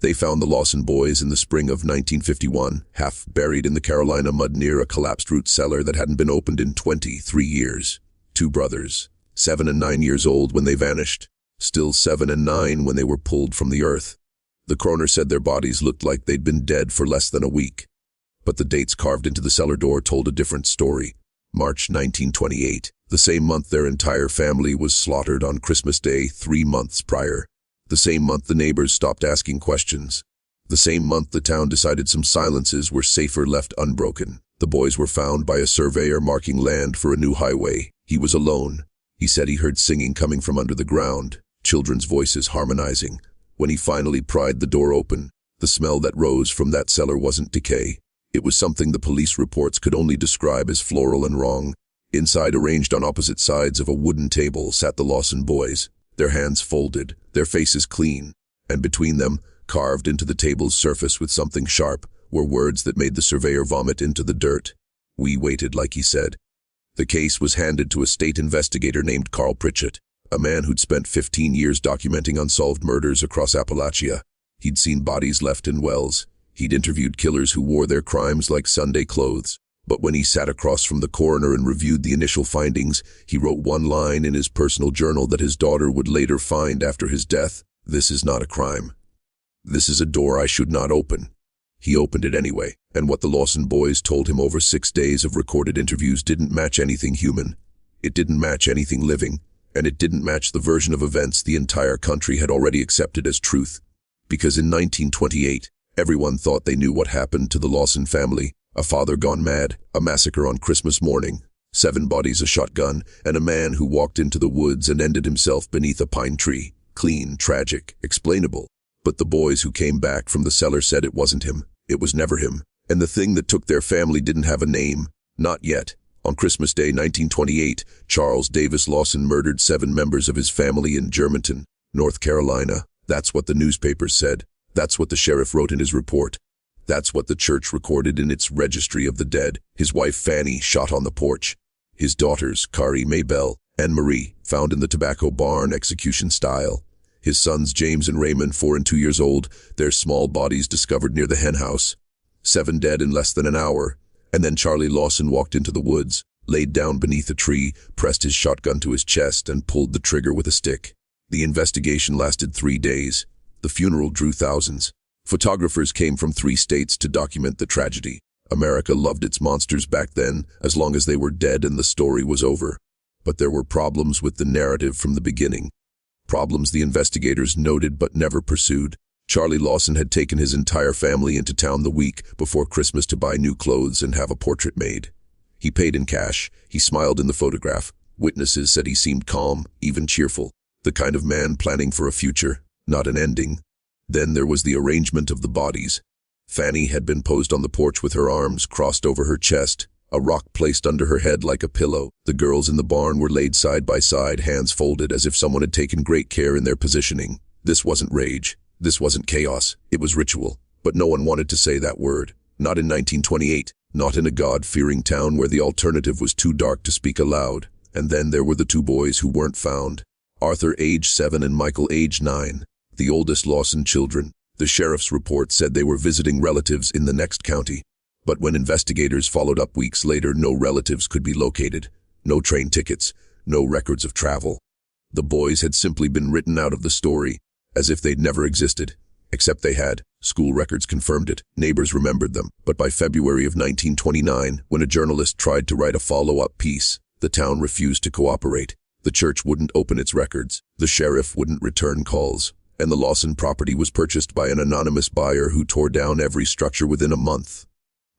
They found the Lawson boys in the spring of 1951, half buried in the Carolina mud near a collapsed root cellar that hadn't been opened in 23 years. Two brothers, 7 and 9 years old when they vanished, still 7 and 9 when they were pulled from the earth. The coroner said their bodies looked like they'd been dead for less than a week. But the dates carved into the cellar door told a different story. March 1928, the same month their entire family was slaughtered on Christmas Day 3 months prior. The same month the neighbors stopped asking questions. The same month the town decided some silences were safer left unbroken. The boys were found by a surveyor marking land for a new highway. He was alone. He said he heard singing coming from under the ground, children's voices harmonizing. When he finally pried the door open, the smell that rose from that cellar wasn't decay. It was something the police reports could only describe as floral and wrong. Inside, arranged on opposite sides of a wooden table, sat the Lawson boys, their hands folded, their faces clean, and between them, carved into the table's surface with something sharp, were words that made the surveyor vomit into the dirt. We waited, like he said. The case was handed to a state investigator named Carl Pritchett, a man who'd spent 15 years documenting unsolved murders across Appalachia. He'd seen bodies left in wells. He'd interviewed killers who wore their crimes like Sunday clothes. But when he sat across from the coroner and reviewed the initial findings, he wrote one line in his personal journal that his daughter would later find after his death. "This is not a crime. This is a door I should not open." He opened it anyway, and what the Lawson boys told him over 6 days of recorded interviews didn't match anything human. It didn't match anything living, and it didn't match the version of events the entire country had already accepted as truth. Because in 1928, everyone thought they knew what happened to the Lawson family. A father gone mad, a massacre on Christmas morning, 7 bodies, a shotgun, and a man who walked into the woods and ended himself beneath a pine tree. Clean, tragic, explainable. But the boys who came back from the cellar said it wasn't him. It was never him. And the thing that took their family didn't have a name. Not yet. On Christmas Day 1928, Charles Davis Lawson murdered 7 members of his family in Germantown, North Carolina. That's what the newspapers said. That's what the sheriff wrote in his report. That's what the church recorded in its registry of the dead. His wife Fanny shot on the porch. His daughters, Carrie, Maybelle, and Marie, found in the tobacco barn execution style. His sons James and Raymond, 4 and 2 years old, their small bodies discovered near the hen house. 7 dead in less than an hour. And then Charlie Lawson walked into the woods, laid down beneath a tree, pressed his shotgun to his chest, and pulled the trigger with a stick. The investigation lasted 3 days. The funeral drew thousands. Photographers came from 3 states to document the tragedy. America loved its monsters back then, as long as they were dead and the story was over. But there were problems with the narrative from the beginning. Problems the investigators noted but never pursued. Charlie Lawson had taken his entire family into town the week before Christmas to buy new clothes and have a portrait made. He paid in cash. He smiled in the photograph. Witnesses said he seemed calm, even cheerful. The kind of man planning for a future, not an ending. Then there was the arrangement of the bodies. Fanny had been posed on the porch with her arms crossed over her chest, a rock placed under her head like a pillow. The girls in the barn were laid side by side, hands folded as if someone had taken great care in their positioning. This wasn't rage. This wasn't chaos. It was ritual. But no one wanted to say that word. Not in 1928. Not in a God-fearing town where the alternative was too dark to speak aloud. And then there were the 2 boys who weren't found. Arthur, age 7, and Michael, age 9. The oldest Lawson children. The sheriff's report said they were visiting relatives in the next county. But when investigators followed up weeks later, no relatives could be located. No train tickets. No records of travel. The boys had simply been written out of the story, as if they'd never existed. Except they had. School records confirmed it. Neighbors remembered them. But by February of 1929, when a journalist tried to write a follow-up piece, the town refused to cooperate. The church wouldn't open its records. The sheriff wouldn't return calls. And the Lawson property was purchased by an anonymous buyer who tore down every structure within a month.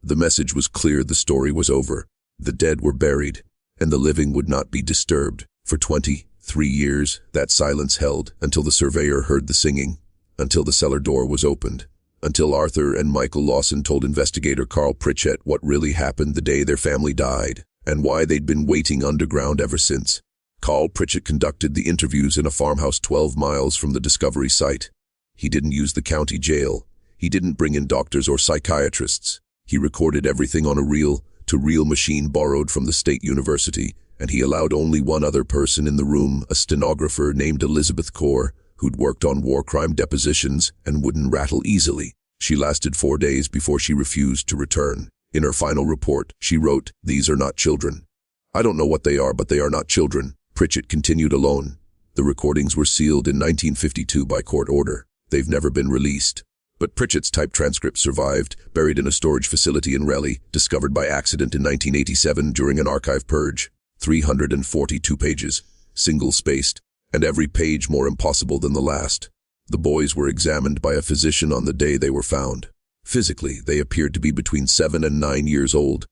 The message was clear: the story was over. The dead were buried, and the living would not be disturbed. For 23 years, that silence held, until the surveyor heard the singing, until the cellar door was opened, until Arthur and Michael Lawson told investigator Carl Pritchett what really happened the day their family died, and why they'd been waiting underground ever since. Carl Pritchett conducted the interviews in a farmhouse 12 miles from the discovery site. He didn't use the county jail. He didn't bring in doctors or psychiatrists. He recorded everything on a reel-to-reel machine borrowed from the state university, and he allowed only one other person in the room, a stenographer named Elizabeth Core, who'd worked on war crime depositions and wouldn't rattle easily. She lasted 4 days before she refused to return. In her final report, she wrote, "These are not children. I don't know what they are, but they are not children." Pritchett continued alone. The recordings were sealed in 1952 by court order. They've never been released. But Pritchett's typed transcripts survived, buried in a storage facility in Raleigh, discovered by accident in 1987 during an archive purge. 342 pages, single-spaced, and every page more impossible than the last. The boys were examined by a physician on the day they were found. Physically, they appeared to be between 7 and 9 years old.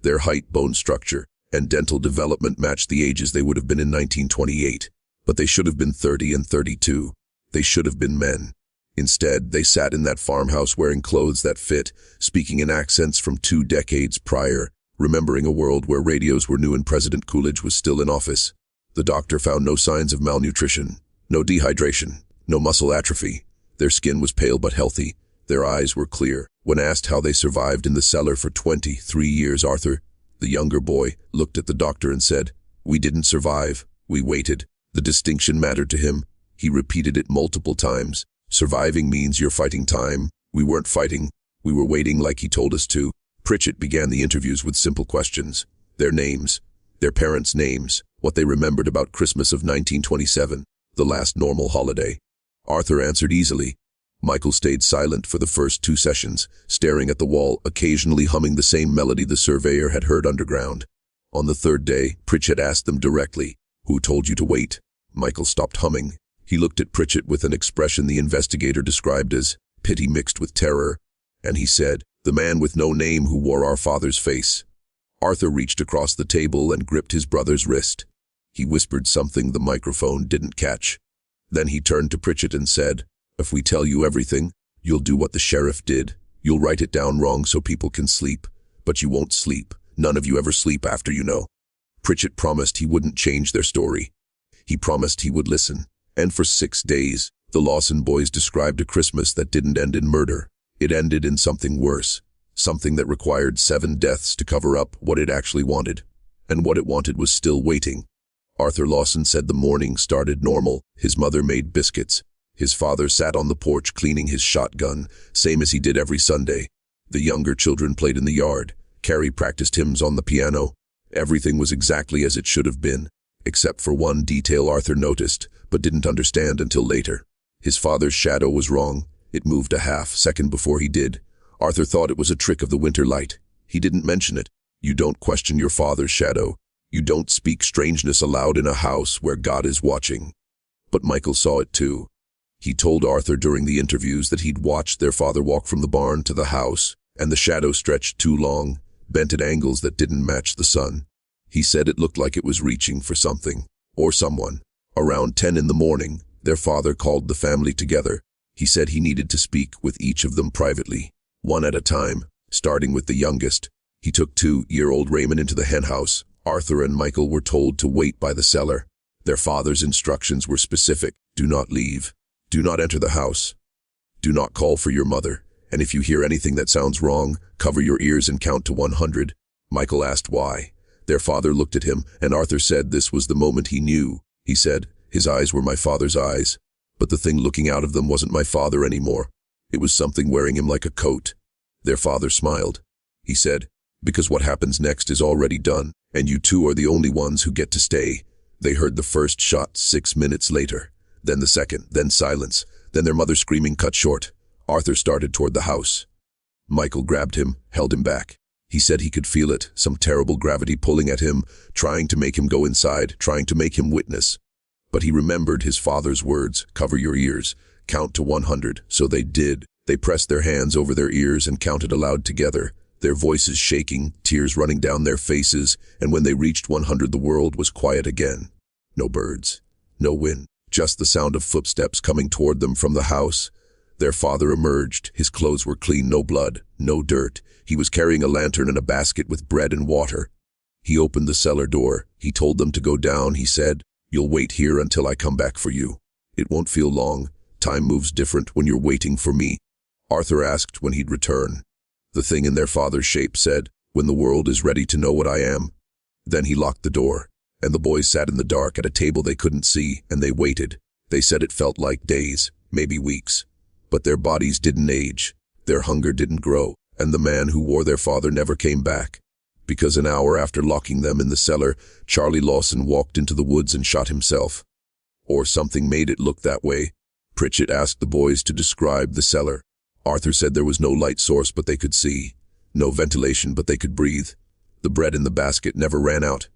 Their height, bone structure, and dental development matched the ages they would have been in 1928. But they should have been 30 and 32. They should have been men. Instead, they sat in that farmhouse wearing clothes that fit, speaking in accents from 2 decades prior, remembering a world where radios were new and President Coolidge was still in office. The doctor found no signs of malnutrition, no dehydration, no muscle atrophy. Their skin was pale but healthy. Their eyes were clear. When asked how they survived in the cellar for 23 years, Arthur, the younger boy, looked at the doctor and said, "We didn't survive. We waited." The distinction mattered to him. He repeated it multiple times. "Surviving means you're fighting time. We weren't fighting. We were waiting like he told us to." Pritchett began the interviews with simple questions. Their names, their parents' names, what they remembered about Christmas of 1927, the last normal holiday. Arthur answered easily. Michael stayed silent for the first 2 sessions, staring at the wall, occasionally humming the same melody the surveyor had heard underground. On the 3rd day, Pritchett asked them directly, "Who told you to wait?" Michael stopped humming. He looked at Pritchett with an expression the investigator described as pity mixed with terror, and he said, "The man with no name who wore our father's face." Arthur reached across the table and gripped his brother's wrist. He whispered something the microphone didn't catch. Then he turned to Pritchett and said, "If we tell you everything, you'll do what the sheriff did. You'll write it down wrong so people can sleep. But you won't sleep. None of you ever sleep after you know." Pritchett promised he wouldn't change their story. He promised he would listen. And for 6 days, the Lawson boys described a Christmas that didn't end in murder. It ended in something worse. Something that required 7 deaths to cover up what it actually wanted. And what it wanted was still waiting. Arthur Lawson said the morning started normal. His mother made biscuits. His father sat on the porch cleaning his shotgun, same as he did every Sunday. The younger children played in the yard. Carrie practiced hymns on the piano. Everything was exactly as it should have been, except for one detail Arthur noticed, but didn't understand until later. His father's shadow was wrong. It moved a half-second before he did. Arthur thought it was a trick of the winter light. He didn't mention it. You don't question your father's shadow. You don't speak strangeness aloud in a house where God is watching. But Michael saw it too. He told Arthur during the interviews that he'd watched their father walk from the barn to the house, and the shadow stretched too long, bent at angles that didn't match the sun. He said it looked like it was reaching for something, or someone. Around 10 in the morning, their father called the family together. He said he needed to speak with each of them privately, one at a time, starting with the youngest. He took 2-year-old Raymond into the henhouse. Arthur and Michael were told to wait by the cellar. Their father's instructions were specific. Do not leave. Do not enter the house. Do not call for your mother. And if you hear anything that sounds wrong, cover your ears and count to 100. Michael asked why. Their father looked at him, and Arthur said this was the moment he knew. He said, "His eyes were my father's eyes. But the thing looking out of them wasn't my father anymore. It was something wearing him like a coat." Their father smiled. He said, "Because what happens next is already done, and you two are the only ones who get to stay." They heard the first shot 6 minutes later, then the second, then silence, then their mother screaming cut short. Arthur started toward the house. Michael grabbed him, held him back. He said he could feel it, some terrible gravity pulling at him, trying to make him go inside, trying to make him witness. But he remembered his father's words, "Cover your ears, count to 100, so they did. They pressed their hands over their ears and counted aloud together, their voices shaking, tears running down their faces, and when they reached 100 the world was quiet again. No birds, no wind, just the sound of footsteps coming toward them from the house. Their father emerged. His clothes were clean, no blood, no dirt. He was carrying a lantern and a basket with bread and water. He opened the cellar door. He told them to go down. He said, "You'll wait here until I come back for you. It won't feel long. Time moves different when you're waiting for me." Arthur asked when he'd return. The thing in their father's shape said, "When the world is ready to know what I am." Then he locked the door, and the boys sat in the dark at a table they couldn't see, and they waited. They said it felt like days, maybe weeks. But their bodies didn't age, their hunger didn't grow, and the man who wore their father never came back. Because an hour after locking them in the cellar, Charlie Lawson walked into the woods and shot himself. Or something made it look that way. Pritchett asked the boys to describe the cellar. Arthur said there was no light source but they could see, no ventilation but they could breathe. The bread in the basket never ran out.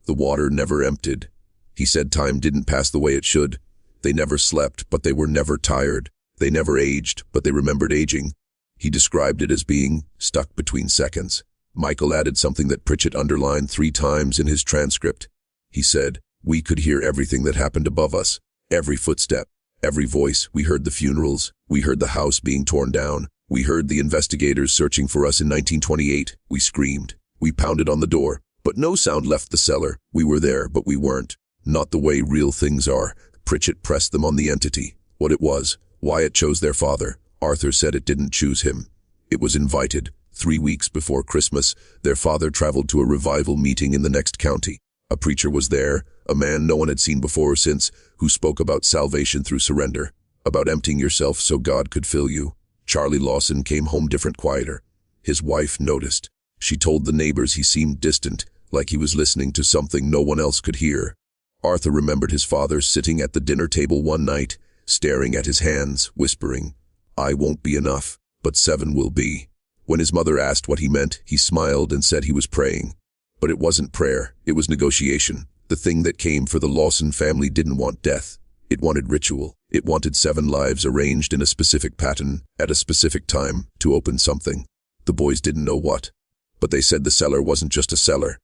The water never emptied. He said time didn't pass the way it should. They never slept, but they were never tired. They never aged, but they remembered aging. He described it as being stuck between seconds. Michael added something that Pritchett underlined 3 times in his transcript. He said, "We could hear everything that happened above us. Every footstep, every voice. We heard the funerals. We heard the house being torn down. We heard the investigators searching for us in 1928. We screamed. We pounded on the door. But no sound left the cellar. We were there, but we weren't. Not the way real things are." Pritchett pressed them on the entity, what it was, why it chose their father. Arthur said it didn't choose him. It was invited. 3 weeks before Christmas, their father traveled to a revival meeting in the next county. A preacher was there, a man no one had seen before or since, who spoke about salvation through surrender, about emptying yourself so God could fill you. Charlie Lawson came home different, quieter. His wife noticed. She told the neighbors he seemed distant, like he was listening to something no one else could hear. Arthur remembered his father sitting at the dinner table one night, staring at his hands, whispering, "I won't be enough, but 7 will be." When his mother asked what he meant, he smiled and said he was praying. But it wasn't prayer, it was negotiation. The thing that came for the Lawson family didn't want death. It wanted ritual. It wanted 7 lives arranged in a specific pattern, at a specific time, to open something. The boys didn't know what. But they said the cellar wasn't just a cellar.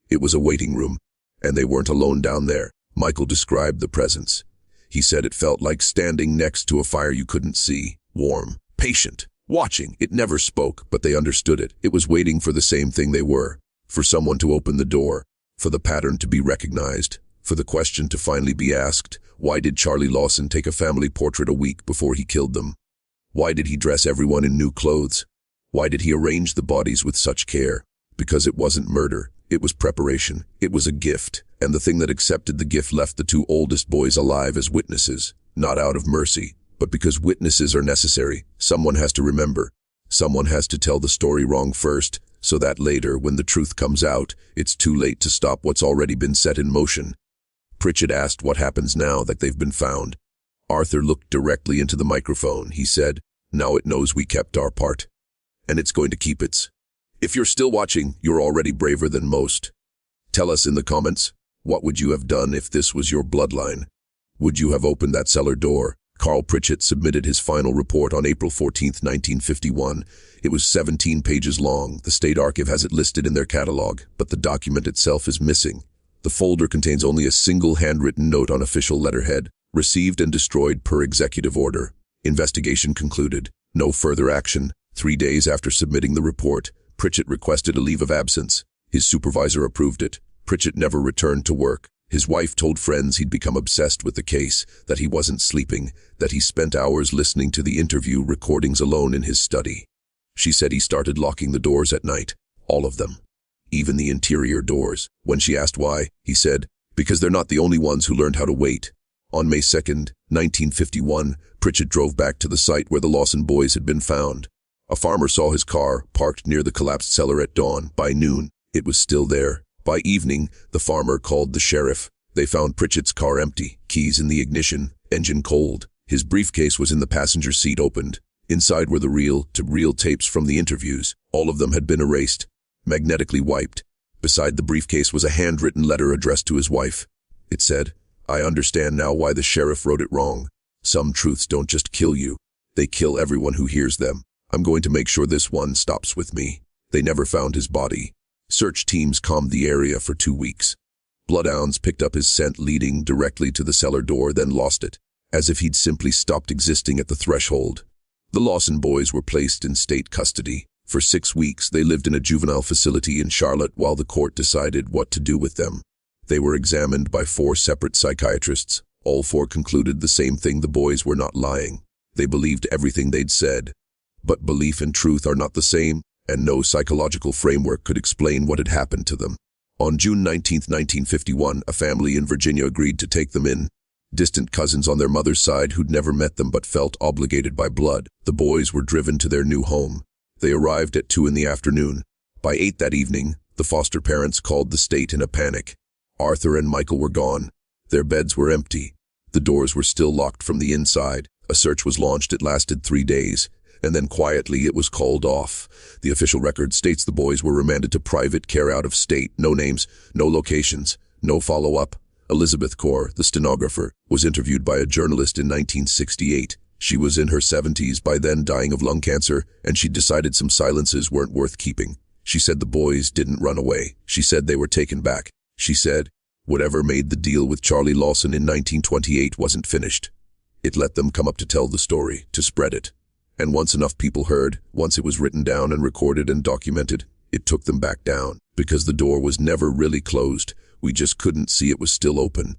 It was a waiting room. And they weren't alone down there. Michael described the presence. He said it felt like standing next to a fire you couldn't see. Warm, patient, watching. It never spoke, but they understood it. It was waiting for the same thing they were. For someone to open the door. For the pattern to be recognized. For the question to finally be asked. Why did Charlie Lawson take a family portrait a week before he killed them? Why did he dress everyone in new clothes? Why did he arrange the bodies with such care? Because it wasn't murder. It was preparation. It was a gift. And the thing that accepted the gift left the 2 oldest boys alive as witnesses. Not out of mercy, but because witnesses are necessary. Someone has to remember. Someone has to tell the story wrong first, so that later, when the truth comes out, it's too late to stop what's already been set in motion. Pritchett asked what happens now that they've been found. Arthur looked directly into the microphone. He said, "Now it knows we kept our part. And it's going to keep its. If you're still watching, you're already braver than most. Tell us in the comments, what would you have done if this was your bloodline? Would you have opened that cellar door?" Carl Pritchett submitted his final report on April 14, 1951. It was 17 pages long. The State Archive has it listed in their catalog, but the document itself is missing. The folder contains only a single handwritten note on official letterhead, received and destroyed per executive order. Investigation concluded. No further action. 3 days after submitting the report, Pritchett requested a leave of absence. His supervisor approved it. Pritchett never returned to work. His wife told friends he'd become obsessed with the case, that he wasn't sleeping, that he spent hours listening to the interview recordings alone in his study. She said he started locking the doors at night, all of them, even the interior doors. When she asked why, he said, "Because they're not the only ones who learned how to wait." On May 2, 1951, Pritchett drove back to the site where the Lawson boys had been found. A farmer saw his car parked near the collapsed cellar at dawn. By noon, it was still there. By evening, the farmer called the sheriff. They found Pritchett's car empty, keys in the ignition, engine cold. His briefcase was in the passenger seat opened. Inside were the reel-to-reel tapes from the interviews. All of them had been erased, magnetically wiped. Beside the briefcase was a handwritten letter addressed to his wife. It said, "I understand now why the sheriff wrote it wrong. Some truths don't just kill you. They kill everyone who hears them. I'm going to make sure this one stops with me." They never found his body. Search teams combed the area for 2 weeks. Bloodhounds picked up his scent leading directly to the cellar door, then lost it, as if he'd simply stopped existing at the threshold. The Lawson boys were placed in state custody. For 6 weeks, they lived in a juvenile facility in Charlotte while the court decided what to do with them. They were examined by 4 separate psychiatrists. All 4 concluded the same thing: the boys were not lying. They believed everything they'd said. But belief and truth are not the same, and no psychological framework could explain what had happened to them. On June 19, 1951, a family in Virginia agreed to take them in. distant cousins on their mother's side who'd never met them but felt obligated by blood. The boys were driven to their new home. They arrived at 2 in the afternoon. By 8 that evening, the foster parents called the state in a panic. Arthur and Michael were gone. Their beds were empty. The doors were still locked from the inside. A search was launched. It lasted 3 days, and then quietly it was called off. The official record states the boys were remanded to private care out of state. No names, no locations, no follow-up. Elizabeth Corr, the stenographer, was interviewed by a journalist in 1968. She was in her 70s by then, dying of lung cancer, and she'd decided some silences weren't worth keeping. She said the boys didn't run away. She said they were taken back. She said whatever made the deal with Charlie Lawson in 1928 wasn't finished. It let them come up to tell the story, to spread it. And once enough people heard, once it was written down and recorded and documented, it took them back down, because the door was never really closed. We just couldn't see it was still open.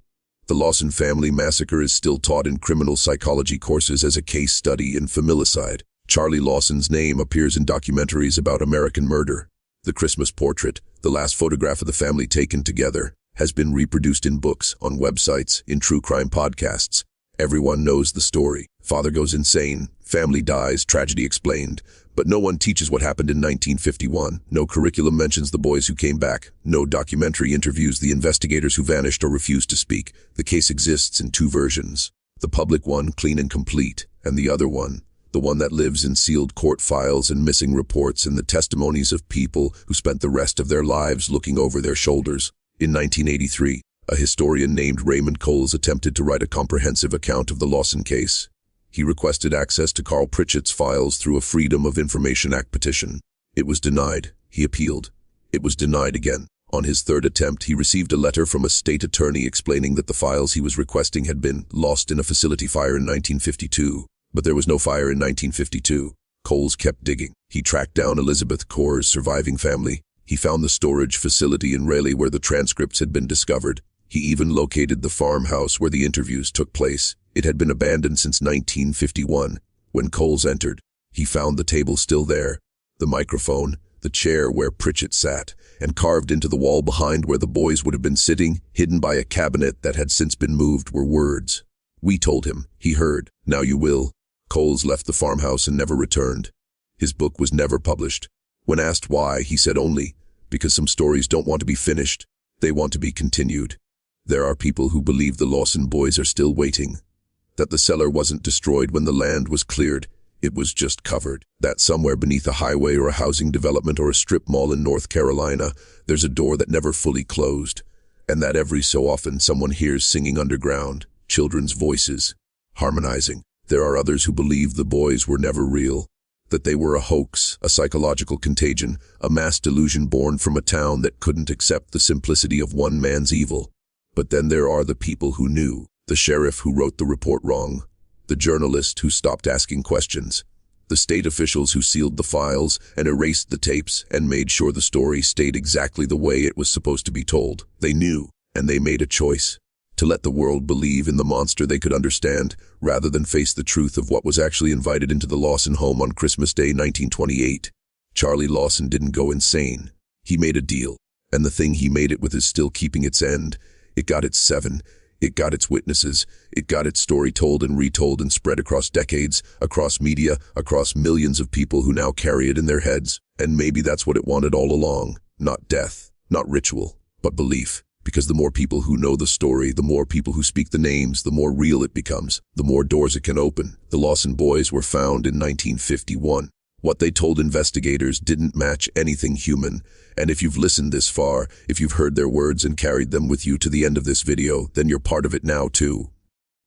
The Lawson family massacre is still taught in criminal psychology courses as a case study in familicide. Charlie Lawson's name appears in documentaries about American murder. The Christmas portrait, the last photograph of the family taken together, has been reproduced in books, on websites, in true crime podcasts. Everyone knows the story. Father goes insane, family dies, tragedy explained. But no one teaches what happened in 1951. No curriculum mentions the boys who came back. No documentary interviews the investigators who vanished or refused to speak. The case exists in 2 versions. The public one, clean and complete, and the other one, the one that lives in sealed court files and missing reports and the testimonies of people who spent the rest of their lives looking over their shoulders. In 1983, a historian named Raymond Coles attempted to write a comprehensive account of the Lawson case. He requested access to Carl Pritchett's files through a Freedom of Information Act petition. It was denied. He appealed. It was denied again. On his 3rd attempt, he received a letter from a state attorney explaining that the files he was requesting had been lost in a facility fire in 1952. But there was no fire in 1952. Coles kept digging. He tracked down Elizabeth Corr's surviving family. He found the storage facility in Raleigh where the transcripts had been discovered. He even located the farmhouse where the interviews took place. It had been abandoned since 1951. When Coles entered, he found the table still there, the microphone, the chair where Pritchett sat, and carved into the wall behind where the boys would have been sitting, hidden by a cabinet that had since been moved, were words. We told him. He heard. Now you will. Coles left the farmhouse and never returned. His book was never published. When asked why, he said only, because some stories don't want to be finished. They want to be continued. There are people who believe the Lawson boys are still waiting. That the cellar wasn't destroyed when the land was cleared. It was just covered. That somewhere beneath a highway or a housing development or a strip mall in North Carolina, there's a door that never fully closed. And that every so often someone hears singing underground, children's voices, harmonizing. There are others who believe the boys were never real. That they were a hoax, a psychological contagion, a mass delusion born from a town that couldn't accept the simplicity of one man's evil. But then there are the people who knew. The sheriff who wrote the report wrong, the journalist who stopped asking questions, the state officials who sealed the files and erased the tapes and made sure the story stayed exactly the way it was supposed to be told. They knew, and they made a choice. To let the world believe in the monster they could understand, rather than face the truth of what was actually invited into the Lawson home on Christmas Day 1928. Charlie Lawson didn't go insane. He made a deal, and the thing he made it with is still keeping its end. It got its 7. It got its witnesses. It got its story told and retold and spread across decades, across media, across millions of people who now carry it in their heads. And maybe that's what it wanted all along. Not death, not ritual, but belief. Because the more people who know the story, the more people who speak the names, the more real it becomes, the more doors it can open. The Lawson boys were found in 1951. What they told investigators didn't match anything human. And if you've listened this far, if you've heard their words and carried them with you to the end of this video, then you're part of it now too.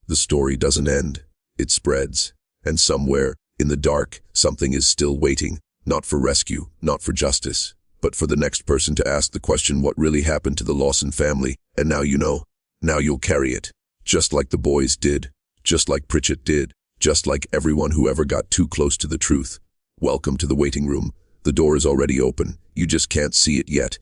The story doesn't end. It spreads. And somewhere, in the dark, something is still waiting. Not for rescue, not for justice, but for the next person to ask the question, what really happened to the Lawson family? And now you know. Now you'll carry it. Just like the boys did. Just like Pritchett did. Just like everyone who ever got too close to the truth. Welcome to the waiting room. The door is already open. You just can't see it yet.